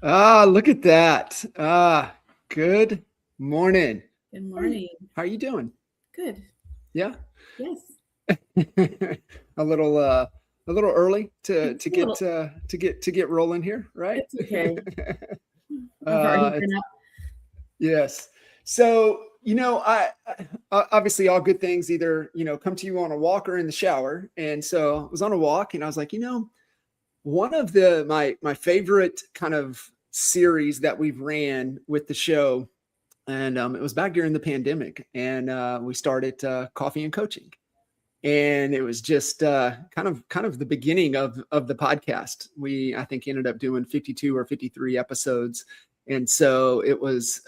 Look at that. Good morning. Good morning. How are you doing? Good. Yeah. Yes. a little early to It's a little. get rolling here, right? It's okay. I've already been up. Yes. So, obviously all good things either, come to you on a walk or in the shower. And so I was on a walk and I was like, one of my favorite kind of series that we've ran with the show, and it was back during the pandemic, and we started Coffee and Coaching, and it was just kind of the beginning of the podcast. I think ended up doing 52 or 53 episodes, and so it was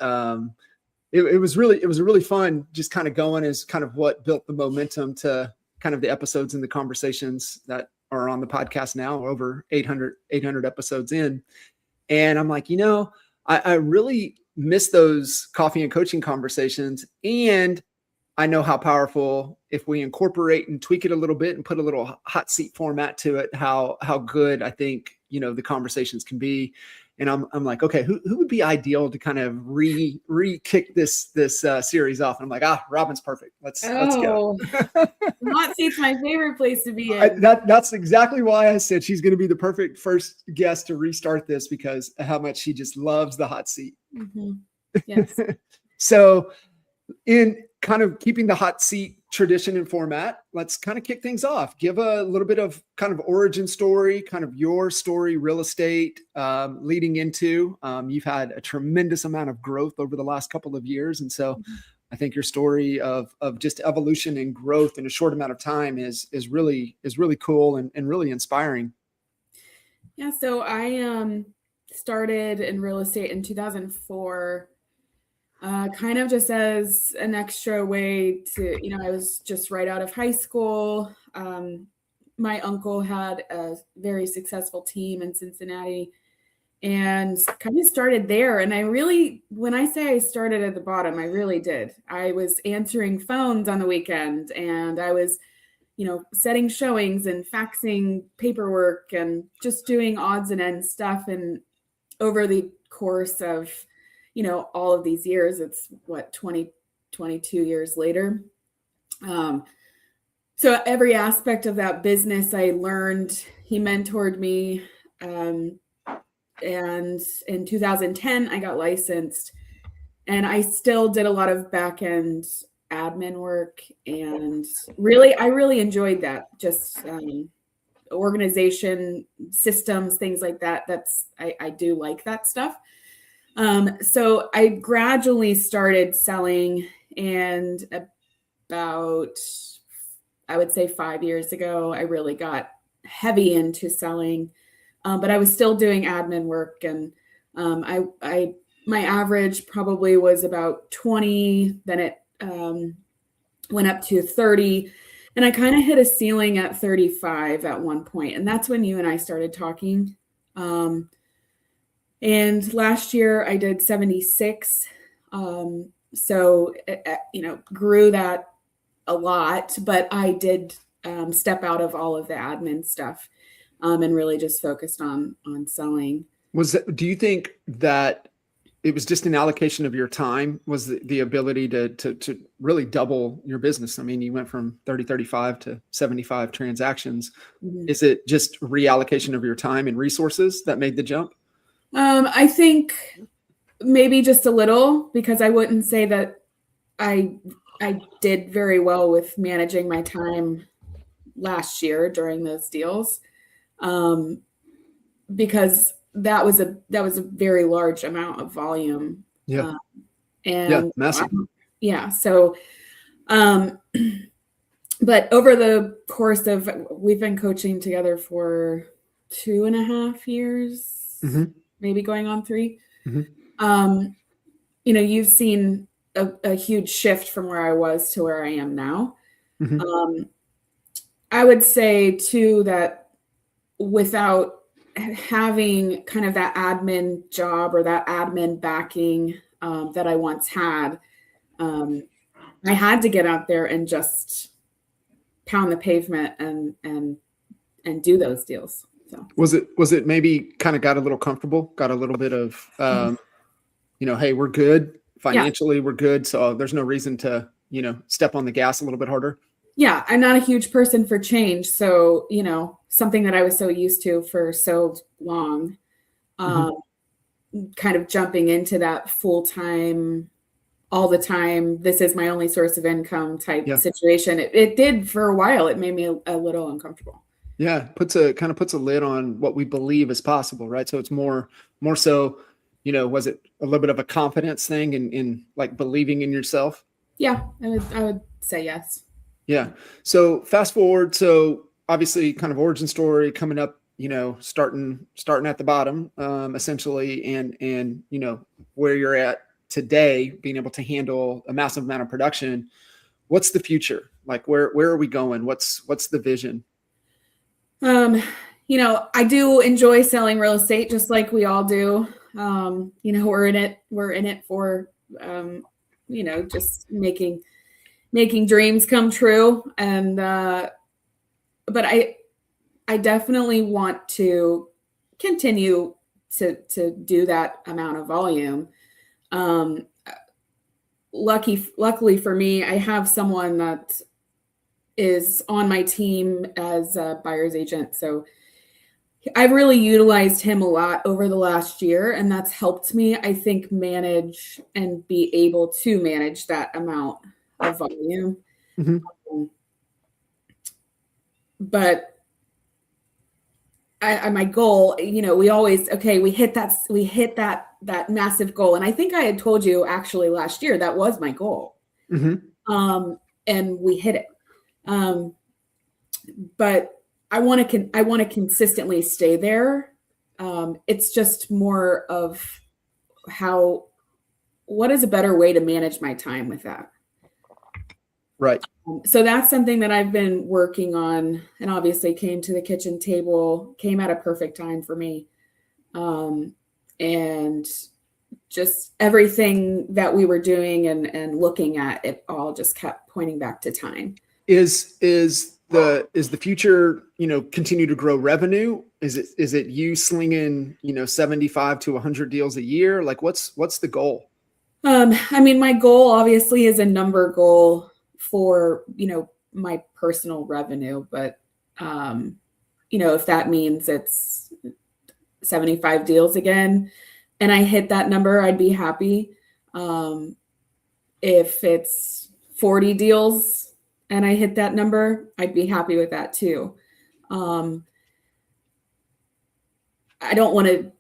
it was really fun, just kind of going as kind of what built the momentum to kind of the episodes and the conversations that are on the podcast now, over 800 episodes in. And I'm like, I really miss those coffee and coaching conversations. And I know how powerful, if we incorporate and tweak it a little bit and put a little hot seat format to it, how good I think, the conversations can be. And I'm like, okay, who would be ideal to kind of re-kick this series off? And I'm like, Robyn's perfect. Let's go. Hot seat's my favorite place to be in. That's exactly why I said she's going to be the perfect first guest to restart this, because of how much she just loves the hot seat. Mm-hmm. Yes. So in kind of keeping the hot seat tradition and format, let's kind of kick things off. Give a little bit of kind of origin story, kind of your story, real estate, leading into, you've had a tremendous amount of growth over the last couple of years. And so I think your story of just evolution and growth in a short amount of time is really cool and really inspiring. Yeah. So I started in real estate in 2004. Kind of just as an extra way to, I was just right out of high school. My uncle had a very successful team in Cincinnati and kind of started there. And when I say I started at the bottom, I really did. I was answering phones on the weekend, and I was, setting showings and faxing paperwork and just doing odds and ends stuff. And over the course of all of these years, it's 22 years later. So every aspect of that business I learned. He mentored me. And in 2010, I got licensed, and I still did a lot of back end admin work. And I really enjoyed that. Just organization, systems, things like that. I do like that stuff. So I gradually started selling, and about, I would say 5 years ago, I really got heavy into selling, but I was still doing admin work. And my average probably was about 20, then it went up to 30, and I kind of hit a ceiling at 35 at one point. And that's when you and I started talking. And last year I did 76. So, grew that a lot, but I did step out of all of the admin stuff and really just focused on selling. Do you think that it was just an allocation of your time, was the ability to really double your business? I mean, you went from 35 to 75 transactions. Mm-hmm. Is it just reallocation of your time and resources that made the jump? I think maybe just a little, because I wouldn't say that I did very well with managing my time last year during those deals, because that was a very large amount of volume. Yeah. And massive. So, but over the course of, we've been coaching together for 2.5 years, mm-hmm. maybe going on 3. Mm-hmm. You've seen a huge shift from where I was to where I am now. Mm-hmm. I would say too that without having kind of that admin job or that admin backing that I once had, I had to get out there and just pound the pavement and do those deals. So was it maybe kind of got a little comfortable, got a little bit of, hey, we're good financially, we're good. So there's no reason to, step on the gas a little bit harder. Yeah, I'm not a huge person for change. So, something that I was so used to for so long, kind of jumping into that full-time, all the time, this is my only source of income type situation. It did for a while. It made me a little uncomfortable. Yeah, puts a lid on what we believe is possible, right? So it's more so, was it a little bit of a confidence thing in like believing in yourself? Yeah, I would say yes. Yeah. So fast forward. So obviously kind of origin story coming up, starting at the bottom, essentially, and where you're at today, being able to handle a massive amount of production. What's the future? Like where are we going? What's the vision? I do enjoy selling real estate just like we all do. We're in it for, just making dreams come true. And, but I definitely want to continue to do that amount of volume. Luckily for me, I have someone that is on my team as a buyer's agent. So I've really utilized him a lot over the last year, and that's helped me, I think, manage and be able to manage that amount of volume. But my goal, we hit that massive goal. And I think I had told you actually last year, that was my goal. And we hit it. But I want to consistently stay there. It's just more of what is a better way to manage my time with that? Right. So that's something that I've been working on, and obviously came to the kitchen table, came at a perfect time for me. And just everything that we were doing and looking at, it all just kept pointing back to time. Is the future, continue to grow revenue? Is it you slinging, 75 to 100 deals a year? Like what's the goal? My goal obviously is a number goal for, my personal revenue, but, if that means it's 75 deals again and I hit that number, I'd be happy. If it's 40 deals and I hit that number, I'd be happy with that too. I don't want to,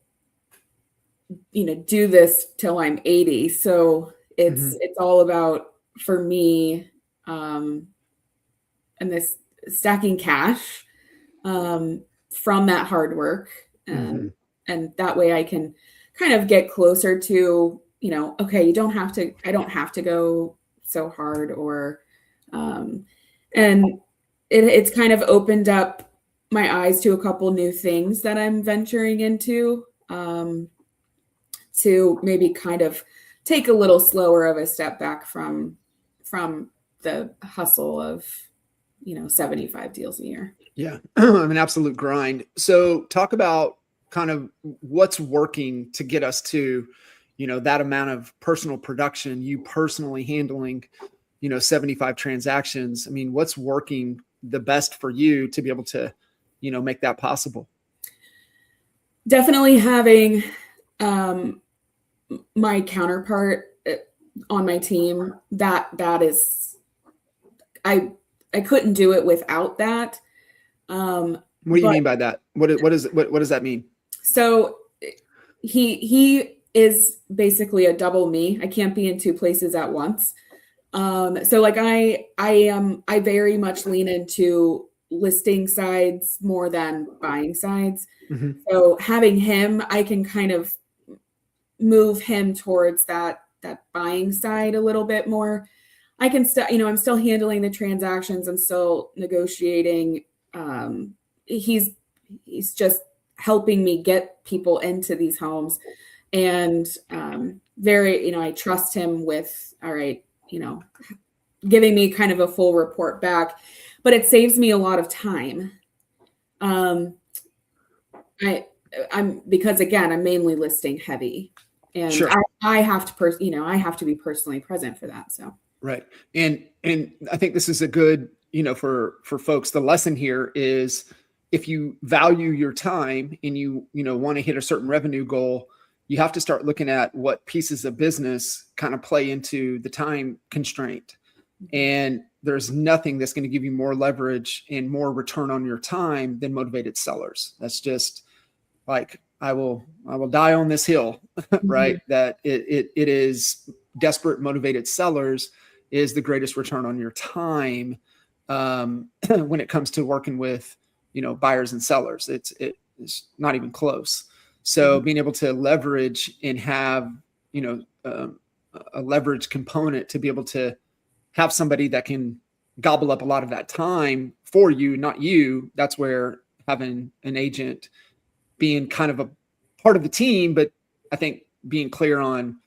do this till I'm 80. So it's all about, for me, and this stacking cash, from that hard work. And that way I can kind of get closer to, okay, I don't have to go so hard, or, and it's kind of opened up my eyes to a couple new things that I'm venturing into, to maybe kind of take a little slower of a step back from the hustle of, 75 deals a year. Yeah. An absolute grind. So talk about kind of what's working to get us to, that amount of personal production, you personally handling, 75 transactions. I mean, what's working the best for you to be able to, make that possible? Definitely having, my counterpart on my team, that is, I couldn't do it without that. What do you mean by that? What does that mean? So he is basically a double me. I can't be in two places at once. So like I very much lean into listing sides more than buying sides. So having him, I can kind of move him towards that buying side a little bit more. I can still, I'm still handling the transactions. I'm still negotiating. He's just helping me get people into these homes, and I trust him with, all right, giving me kind of a full report back, but it saves me a lot of time. I'm because again, I'm mainly listing heavy, and Sure. I have to I have to be personally present for that. So Right. And I think this is a good, for folks, the lesson here is if you value your time and you want to hit a certain revenue goal, you have to start looking at what pieces of business kind of play into the time constraint. And there's nothing that's going to give you more leverage and more return on your time than motivated sellers. That's just like, I will die on this hill, right? That it is desperate motivated sellers is the greatest return on your time when it comes to working with buyers and sellers. It's not even close. So being able to leverage and have a leverage component to be able to have somebody that can gobble up a lot of that time for you, not you. That's where having an agent being kind of a part of the team, but I think being clear on,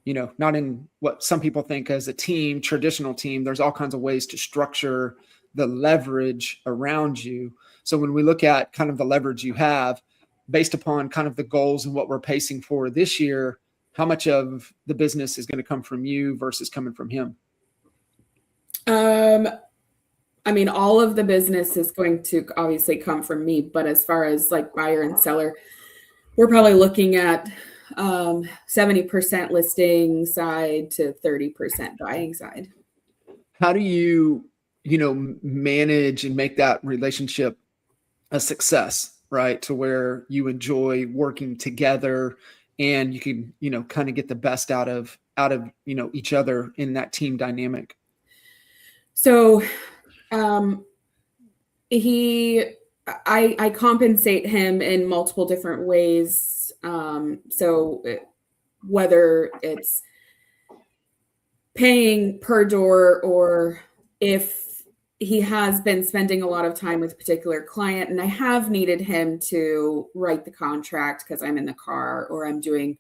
not in what some people think as a team, traditional team, there's all kinds of ways to structure the leverage around you. So when we look at kind of the leverage you have based upon kind of the goals and what we're pacing for this year, how much of the business is going to come from you versus coming from him? I mean, all of the business is going to obviously come from me, but as far as like buyer and seller, we're probably looking at 70% listing side to 30% buying side. How do you, manage and make that relationship a success, right? To where you enjoy working together and you can, kind of get the best out of, each other in that team dynamic. So, I compensate him in multiple different ways. Whether it's paying per door or if he has been spending a lot of time with a particular client and I have needed him to write the contract because I'm in the car or I'm doing,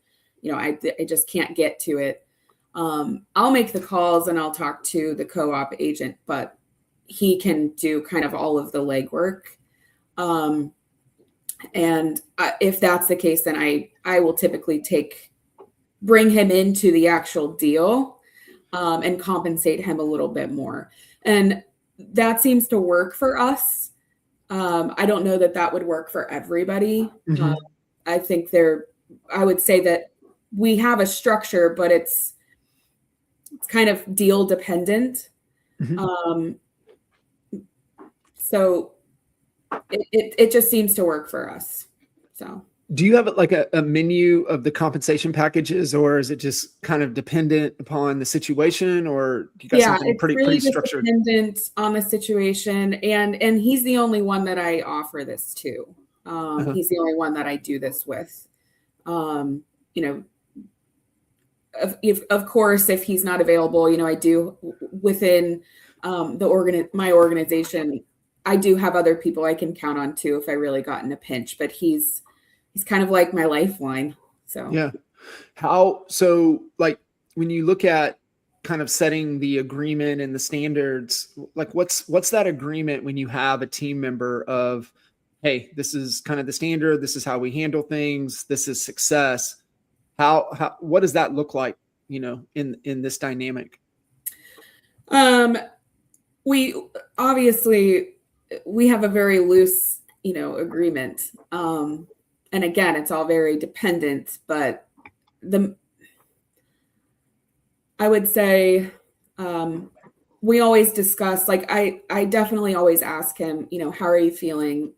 I just can't get to it. I'll make the calls and I'll talk to the co-op agent, but he can do kind of all of the legwork. If that's the case, then I will typically bring him into the actual deal and compensate him a little bit more. And that seems to work for us. I don't know that would work for everybody. I think I would say that we have a structure, but it's kind of deal dependent. So it just seems to work for us. So do you have like a menu of the compensation packages, or is it just kind of dependent upon the situation, or do you got something pretty structured? Dependent on the situation. And he's the only one that I offer this to. He's the only one that I do this with. Of course, if he's not available, I do within my organization, I do have other people I can count on too if I really got in a pinch, but he's kind of like my lifeline. So yeah. Like when you look at kind of setting the agreement and the standards, like what's that agreement when you have a team member of, hey, this is kind of the standard, this is how we handle things, this is success. What does that look like, in this dynamic? We obviously have a very loose, agreement. And again, it's all very dependent, but I would say we always discuss, like I definitely always ask him, how are you feeling?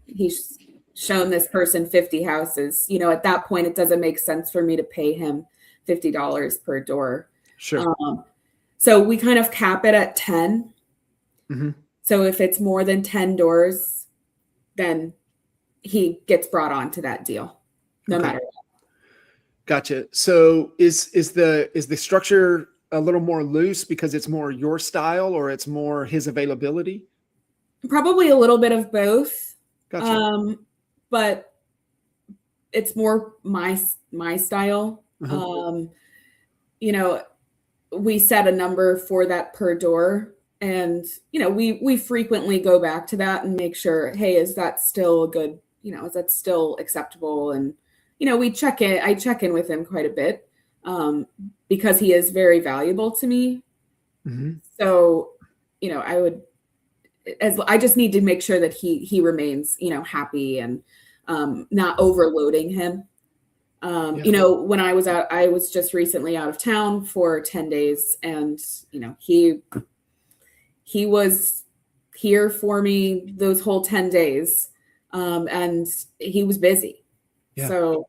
He's shown this person 50 houses. At that point, it doesn't make sense for me to pay him $50 per door. Sure. So we kind of cap it at 10. So if it's more than 10 doors, then he gets brought on to that deal, no matter what. Gotcha. So is the structure a little more loose because it's more your style or it's more his availability? Probably a little bit of both. Gotcha. But it's more my style. We set a number for that per door. And, we frequently go back to that and make sure, hey, is that still a good, is that still acceptable? And, I check in with him quite a bit, because he is very valuable to me. Mm-hmm. So, I just need to make sure that he remains, happy, and not overloading him. When I was just recently out of town for 10 days, and, he was here for me those whole 10 days. And he was busy. Yeah. So,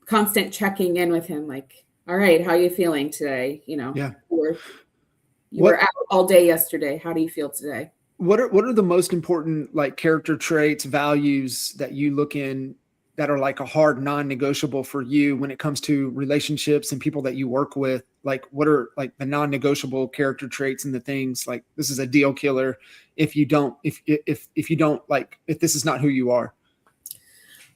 constant checking in with him, like, all right, how are you feeling today? Yeah. You were out all day yesterday. How do you feel today? What are the most important, like, character traits, values that you look in that are like a hard non-negotiable for you when it comes to relationships and people that you work with? Like, what are like the non-negotiable character traits and the things like this is a deal killer if you don't, if you don't, like, if this is not who you are?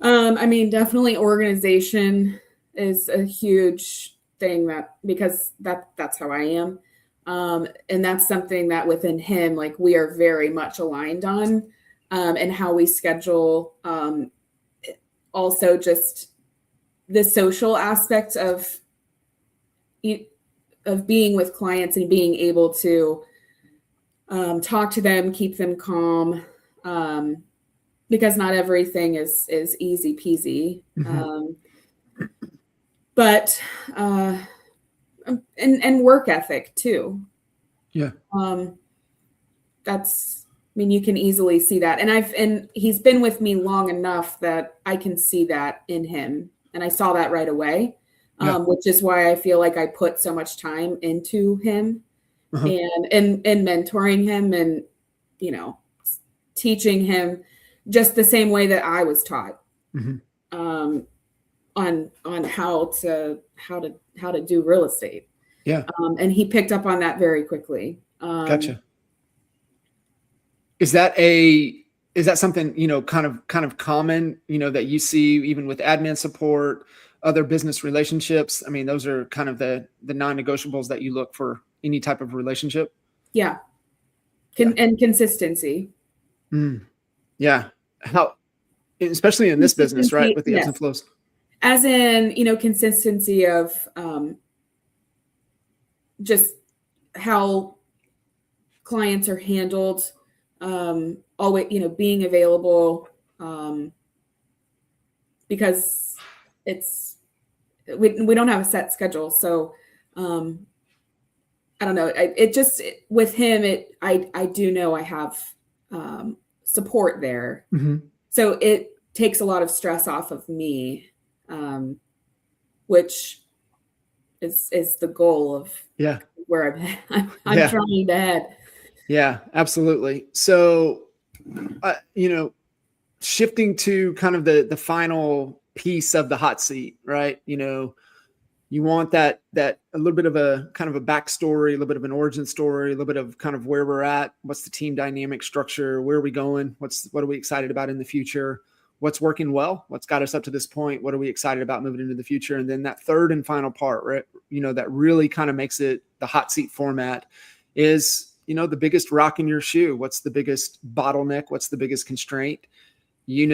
Definitely organization is a huge thing, because that's how I am. And that's something that within him, like, we are very much aligned on, and how we schedule. Also just the social aspect of being with clients and being able to talk to them, keep them calm, because not everything is easy peasy. Mm-hmm. But and work ethic too. Yeah. You can easily see that. And he's been with me long enough that I can see that in him. And I saw that right away, which is why I feel like I put so much time into him, and mentoring him, and, teaching him just the same way that I was taught, on how to do real estate. Yeah. And he picked up on that very quickly. Gotcha. Is that something, kind of common, that you see even with admin support, other business relationships? I mean, those are kind of the non-negotiables that you look for any type of relationship. Yeah. And consistency. Yeah. How, especially in this business, right? With the ebbs and flows. As in, consistency of just how clients are handled, always, being available, because we don't have a set schedule. So, I don't know. With him, I do know I have, support there. So it takes a lot of stress off of me, which is the goal of where I'm trying to head. Yeah, absolutely. So, shifting to kind of the final piece of the hot seat, right? You want that a little bit of a kind of a backstory, a little bit of an origin story, a little bit of kind of where we're at, what's the team dynamic structure, where are we going, what are we excited about in the future, what's working well, what's got us up to this point, what are we excited about moving into the future, and then that third and final part, right? That really kind of makes it the hot seat format is, the biggest rock in your shoe. What's the biggest bottleneck? What's the biggest constraint? We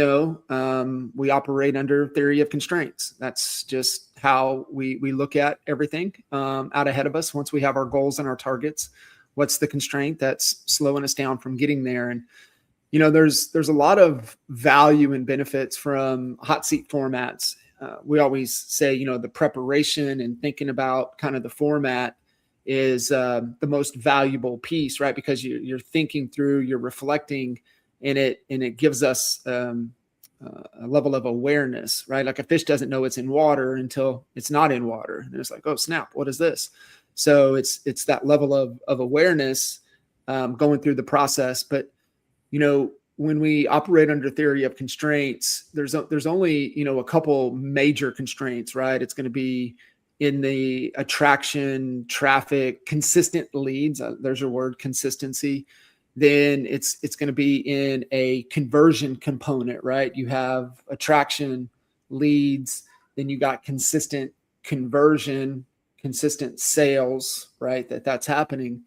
operate under theory of constraints. That's just how we look at everything out ahead of us. Once we have our goals and our targets, what's the constraint that's slowing us down from getting there? And, there's a lot of value and benefits from hot seat formats. We always say, the preparation and thinking about kind of the format is the most valuable piece, right? Because you're thinking through, you're reflecting, and it gives us a level of awareness, right? Like a fish doesn't know it's in water until it's not in water, and it's like, oh snap, what is this? So it's that level of awareness going through the process. But when we operate under theory of constraints, there's only a couple major constraints, right? It's going to be in the attraction, traffic, consistent leads. There's your word, consistency. Then it's going to be in a conversion component, right? You have attraction, leads, then you got consistent conversion, consistent sales, right? That's happening.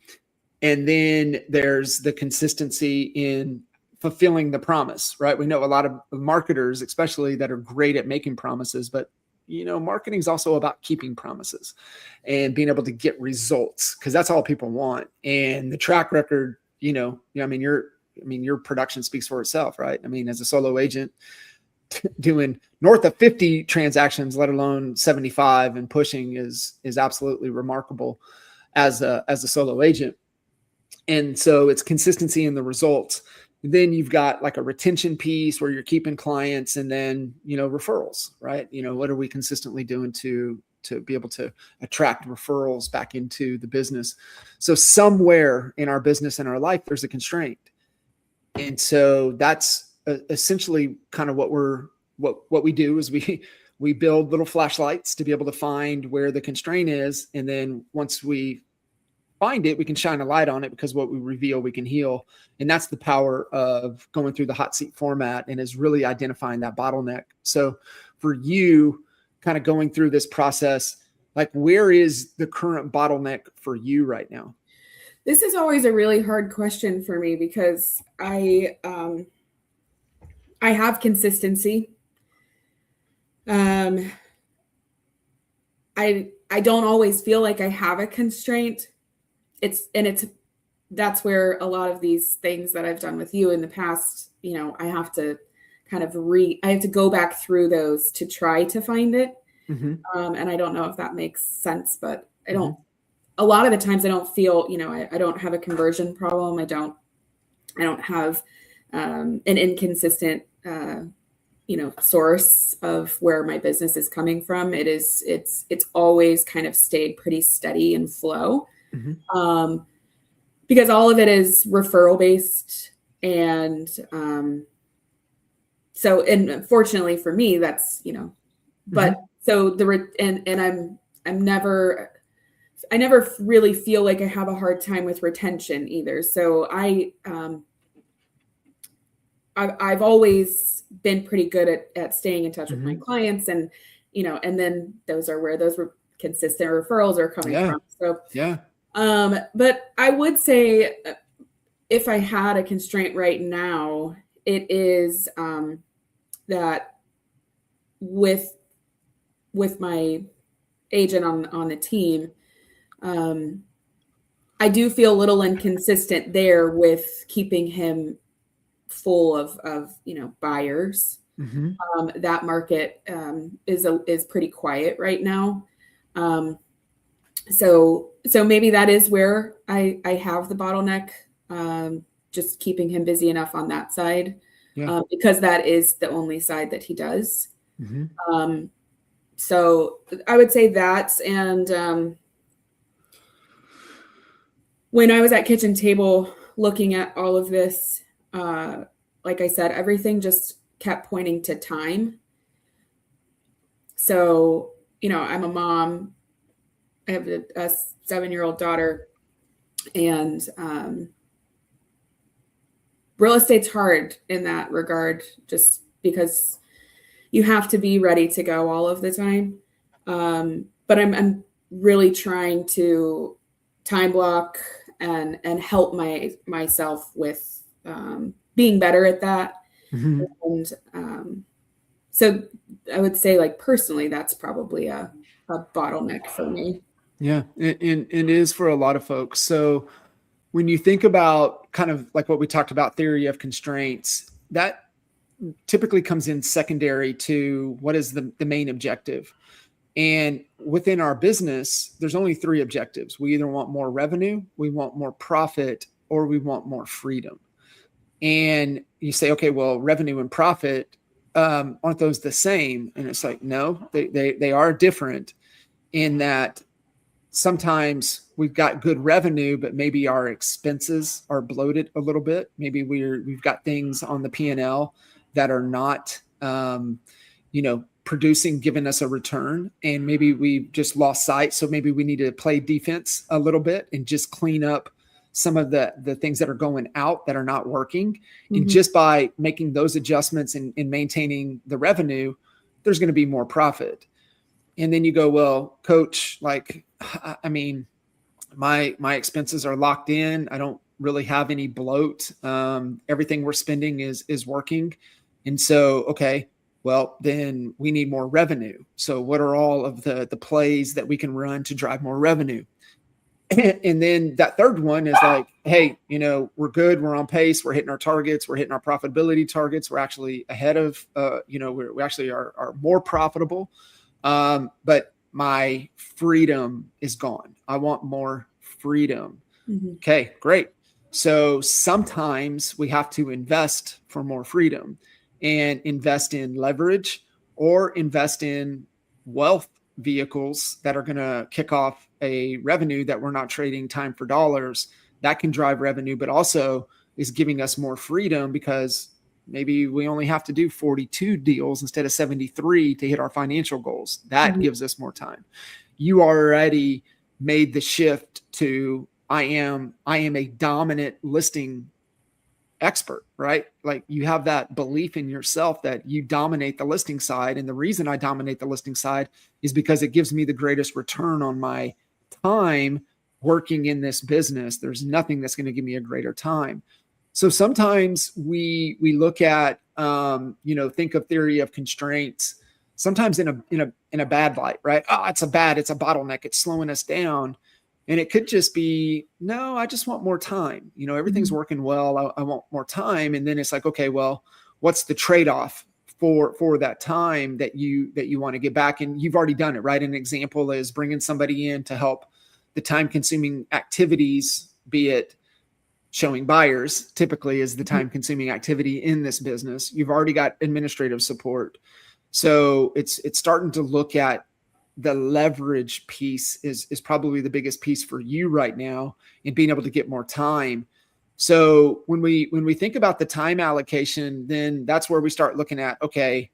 And then there's the consistency in fulfilling the promise, right? We know a lot of marketers, especially, that are great at making promises, but marketing is also about keeping promises and being able to get results, because that's all people want. And the track record, your production speaks for itself, right? I mean, as a solo agent, doing north of 50 transactions, let alone 75 and pushing, is absolutely remarkable as a solo agent. And so it's consistency in the results. Then you've got like a retention piece where you're keeping clients, and then, referrals, right? What are we consistently doing to be able to attract referrals back into the business? So somewhere in our business and our life, there's a constraint. And so that's essentially kind of what we do is we build little flashlights to be able to find where the constraint is. And then once we find it, we can shine a light on it, because what we reveal, we can heal. And that's the power of going through the hot seat format, and is really identifying that bottleneck. So for you, kind of going through this process, like, where is the current bottleneck for you right now? This is always a really hard question for me, because I have consistency. I don't always feel like I have a constraint. That's where a lot of these things that I've done with you in the past, I have to kind of I have to go back through those to try to find it. Mm-hmm. And I don't know if that makes sense, but I don't, a lot of the times I don't feel, I don't have a conversion problem. I don't have an inconsistent, source of where my business is coming from. It's always kind of stayed pretty steady and flow. Mm-hmm. Because all of it is referral based. And so, and fortunately for me, that's, but mm-hmm. So I never really feel like I have a hard time with retention either. So I've always been pretty good at staying in touch mm-hmm. with my clients, and, and then those are where those consistent referrals are coming from. So, yeah. But I would say if I had a constraint right now, it is that with my agent on the team, I do feel a little inconsistent there with keeping him full of buyers. Mm-hmm. That market is pretty quiet right now. So maybe that is where I have the bottleneck, just keeping him busy enough on that side, because that is the only side that he does. Mm-hmm. So I would say that. And when I was at kitchen table looking at all of this, like I said, everything just kept pointing to time. So, I'm a mom. I have a 7-year-old daughter, and real estate's hard in that regard, just because you have to be ready to go all of the time. But I'm really trying to time block and help myself with being better at that. Mm-hmm. And so I would say, like, personally, that's probably a bottleneck for me. Yeah, it is for a lot of folks. So when you think about kind of like what we talked about, theory of constraints, that typically comes in secondary to what is the main objective. And within our business, there's only 3 objectives. We either want more revenue, we want more profit, or we want more freedom. And you say, okay, well, revenue and profit, aren't those the same? And it's like, no, they are different, in that sometimes we've got good revenue, but maybe our expenses are bloated a little bit. Maybe we've got things on the P&L that are not, producing, giving us a return. And maybe we just lost sight. So maybe we need to play defense a little bit and just clean up some of the things that are going out that are not working. Mm-hmm. And just by making those adjustments and maintaining the revenue, there's going to be more profit. And then you go, well, coach, like, I mean, my expenses are locked in. I don't really have any bloat. Everything we're spending is working. And so, okay, well, then we need more revenue. So what are all of the plays that we can run to drive more revenue? And then that third one is like, hey, we're good. We're on pace. We're hitting our targets. We're hitting our profitability targets. We're actually ahead of, we actually are more profitable. But my freedom is gone. I want more freedom. Mm-hmm. Okay, great. So sometimes we have to invest for more freedom and invest in leverage or invest in wealth vehicles that are going to kick off a revenue that we're not trading time for dollars. That can drive revenue, but also is giving us more freedom because maybe we only have to do 42 deals instead of 73 to hit our financial goals. That gives us more time. You already made the shift to I am a dominant listing expert, right? Like you have that belief in yourself that you dominate the listing side. And the reason I dominate the listing side is because it gives me the greatest return on my time working in this business. There's nothing that's going to give me a greater time. So sometimes we look at, think of theory of constraints, sometimes in a bad light, right? Oh, it's a bottleneck. It's slowing us down. And it could just be, no, I just want more time. Everything's working well. I want more time. And then it's like, okay, well, what's the trade-off for that time that you want to get back? And you've already done it, right? An example is bringing somebody in to help the time-consuming activities, be it showing buyers, typically is the time-consuming activity in this business. You've already got administrative support. So it's starting to look at the leverage piece is probably the biggest piece for you right now in being able to get more time. So when we think about the time allocation, then that's where we start looking at, okay,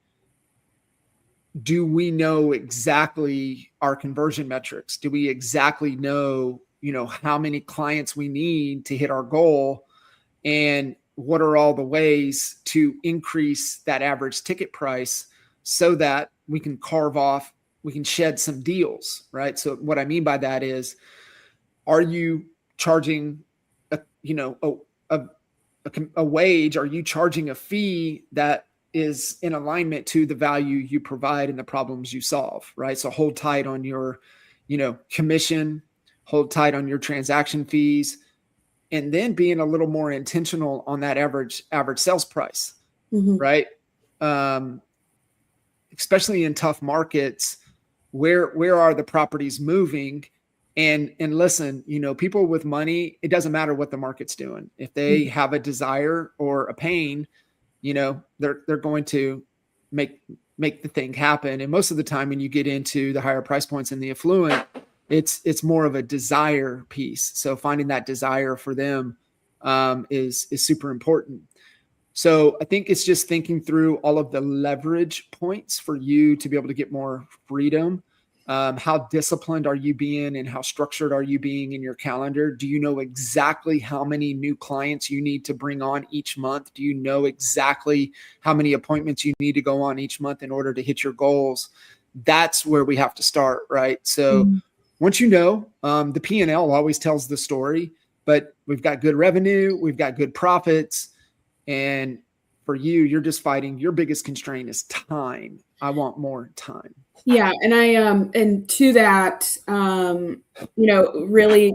do we know exactly our conversion metrics? Do we exactly know, how many clients we need to hit our goal? And what are all the ways to increase that average ticket price so that we can we can shed some deals, right? So what I mean by that is, are you charging a wage? Are you charging a fee that is in alignment to the value you provide and the problems you solve, right? So hold tight on your, commission, hold tight on your transaction fees, and then being a little more intentional on that average sales price, right? Especially in tough markets, where are the properties moving? And listen, people with money, it doesn't matter what the market's doing. If they have a desire or a pain, they're going to make the thing happen. And most of the time when you get into the higher price points and the affluent, it's more of a desire piece. So finding that desire for them is super important. So I think it's just thinking through all of the leverage points for you to be able to get more freedom. How disciplined are you being and how structured are you being in your calendar? Do you know exactly how many new clients you need to bring on each month? Do you know exactly how many appointments you need to go on each month in order to hit your goals? That's where we have to start, right? So once the P&L always tells the story, but we've got good revenue, we've got good profits. And for you, you're just fighting. Your biggest constraint is time. I want more time. Yeah. And and to that, really,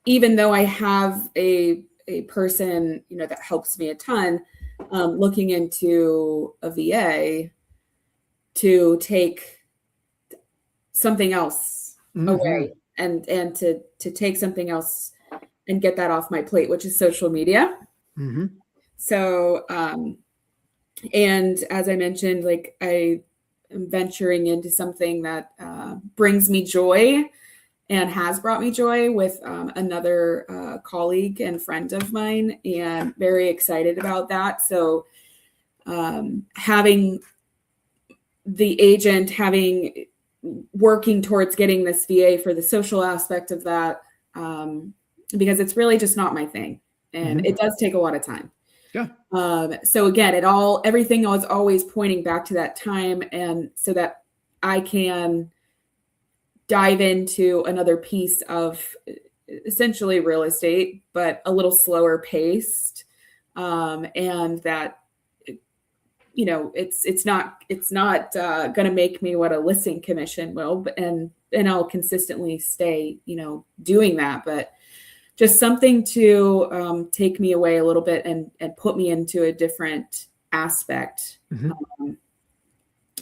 even though I have a person, that helps me a ton, looking into a VA to take something else away and to take something else and get that off my plate, which is social media. So, and as I mentioned, like I am venturing into something that brings me joy and has brought me joy with another colleague and friend of mine, and very excited about that. So having the agent, working towards getting this VA for the social aspect of that, because it's really just not my thing. And it does take a lot of time. Yeah. So again, everything was always pointing back to that time, and so that I can dive into another piece of essentially real estate, but a little slower paced. And that, it's not going to make me what a listing commission will, but, and I'll consistently stay, doing that, but just something to take me away a little bit and put me into a different aspect. Mm-hmm.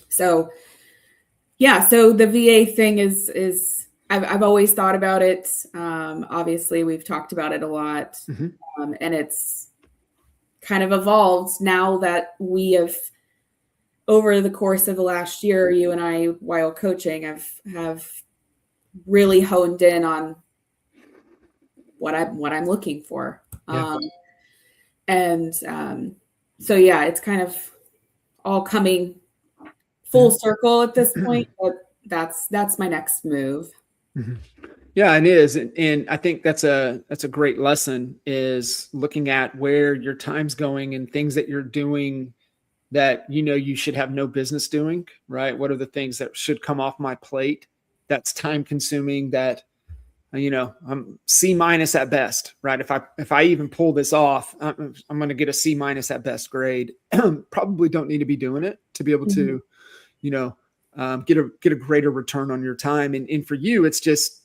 So the VA thing is I've always thought about it. Obviously we've talked about it a lot. Mm-hmm. And it's kind of evolved now that we have, over the course of the last year, you and I, while coaching, have really honed in on what I'm looking for. Yeah. So it's kind of all coming full circle at this point, but that's my next move. Mm-hmm. Yeah, it is. And I think that's a great lesson, is looking at where your time's going and things that you're doing that, you should have no business doing, right? What are the things that should come off my plate that's time consuming, that, I'm C- at best, right? If I even pull this off, I'm going to get a C- at best grade. Probably don't need to be doing it to be able to, get a greater return on your time. And for you, it's just,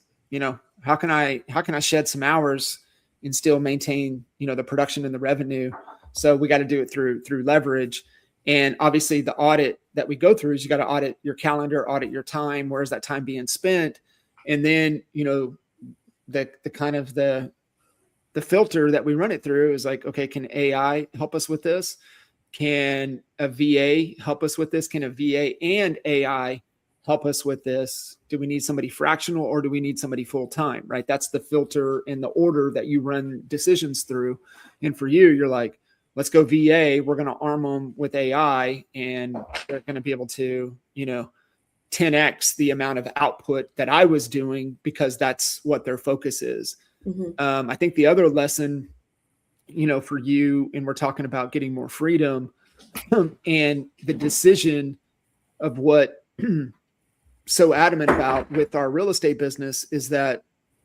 how can I shed some hours and still maintain, the production and the revenue? So we got to do it through leverage. And obviously the audit that we go through is you got to audit your calendar, audit your time. Where's that time being spent? And then, the kind of the filter that we run it through is like, okay, can AI help us with this? Can a VA help us with this? Can a VA and AI help us with this? Do we need somebody fractional, or do we need somebody full-time, right? That's the filter and the order that you run decisions through. And for you, you're like, let's go VA. We're going to arm them with AI, and they're going to be able to, 10x the amount of output that I was doing, because that's what their focus is. Mm-hmm. I think the other lesson, for you, and we're talking about getting more freedom and the decision of what so adamant about with our real estate business is that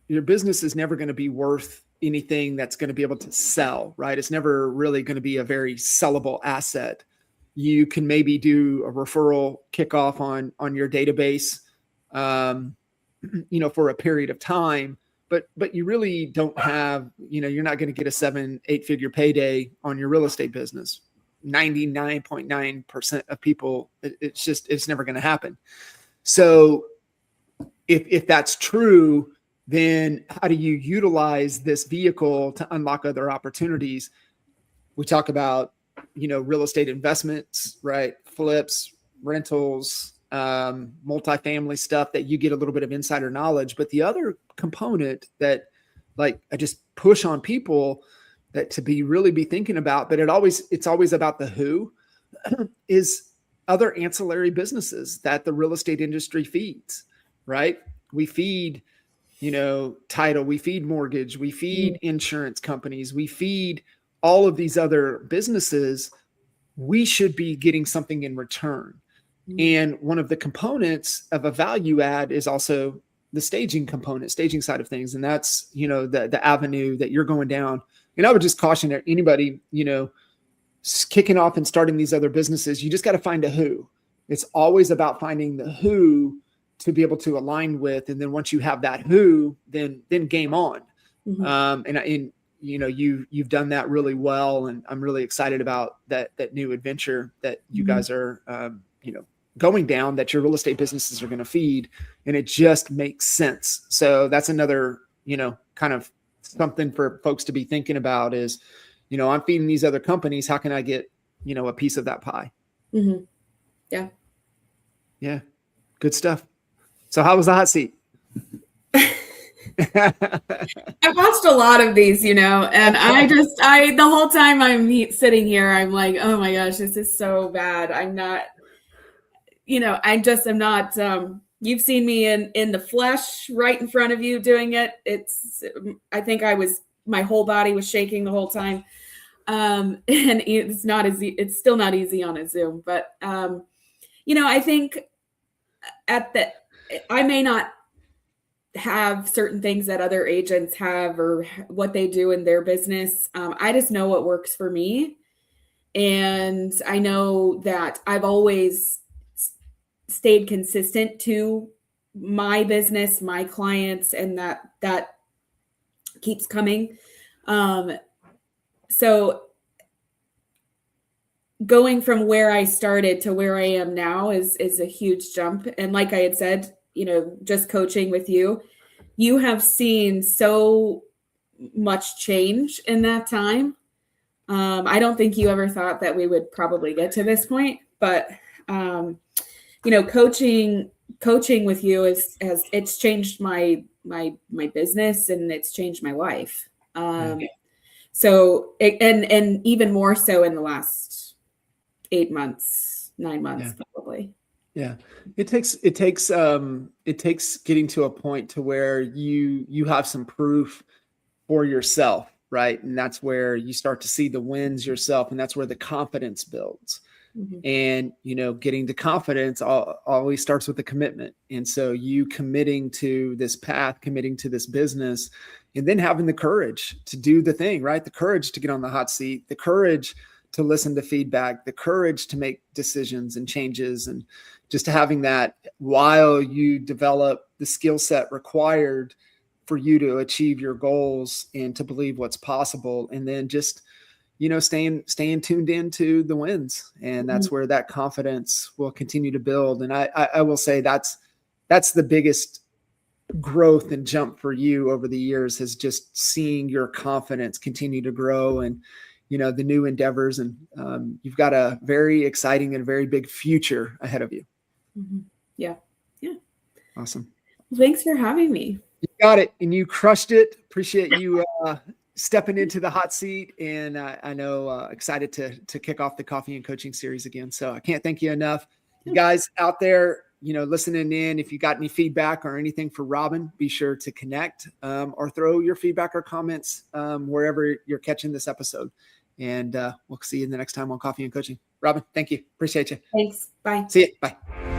your business is never going to be worth anything that's going to be able to sell, right? It's never really going to be a very sellable asset. You can maybe do a referral kickoff on your database, for a period of time, but you really don't have, you're not going to get a 7-8 figure payday on your real estate business. 99.9% of people, it's never going to happen. So if that's true, then how do you utilize this vehicle to unlock other opportunities? We talk about, real estate investments, right? Flips, rentals, multifamily stuff that you get a little bit of insider knowledge. But the other component that, like, I just push on people that to really be thinking about, but it's always about the who, is other ancillary businesses that the real estate industry feeds, right? We feed, title, we feed mortgage, we feed insurance companies, we feed all of these other businesses. We should be getting something in return. And one of the components of a value add is also the staging side of things. And that's, the avenue that you're going down. And I would just caution anybody, kicking off and starting these other businesses, you just got to find a who. It's always about finding the who to be able to align with. And then once you have that who, then game on. Mm-hmm. You've done that really well. And I'm really excited about that new adventure that you guys are, going down, that your real estate businesses are going to feed. And it just makes sense. So that's another, kind of something for folks to be thinking about is, I'm feeding these other companies. How can I get, a piece of that pie? Mm-hmm. Yeah. Yeah. Good stuff. So how was the hot seat? I've watched a lot of these, and the whole time I'm sitting here, I'm like, oh my gosh, this is so bad. I'm not, I just am not, you've seen me in the flesh right in front of you doing it. I think my whole body was shaking the whole time. And it's still not easy on a Zoom, but, I think I may not have certain things that other agents have or what they do in their business. I just know what works for me. And I know that I've always stayed consistent to my business, my clients, and that keeps coming. So going from where I started to where I am now is a huge jump. And like I had said, just coaching with you, you have seen so much change in that time. I don't think you ever thought that we would probably get to this point, but coaching with you it's changed my business, and it's changed my life. So and even more so in the last 8 months, 9 months, probably. Yeah. It takes getting to a point to where you have some proof for yourself, right? And that's where you start to see the wins yourself, and that's where the confidence builds. Mm-hmm. And, getting to confidence always starts with a commitment. And so you committing to this path, committing to this business, and then having the courage to do the thing, right? The courage to get on the hot seat, the courage to listen to feedback, the courage to make decisions and changes, and just having that while you develop the skill set required for you to achieve your goals and to believe what's possible. And then just, staying tuned into the wins. And that's where that confidence will continue to build. And I will say that's the biggest growth and jump for you over the years, is just seeing your confidence continue to grow, and, the new endeavors. And you've got a very exciting and very big future ahead of you. Mm-hmm. Yeah. Yeah. Awesome. Thanks for having me. You got it. And you crushed it. Appreciate you stepping into the hot seat. And I know excited to kick off the Coffee and Coaching series again. So I can't thank you enough. You guys out there, listening in, if you got any feedback or anything for Robyn, be sure to connect or throw your feedback or comments wherever you're catching this episode. And we'll see you the next time on Coffee and Coaching. Robyn, thank you. Appreciate you. Thanks. Bye. See you. Bye.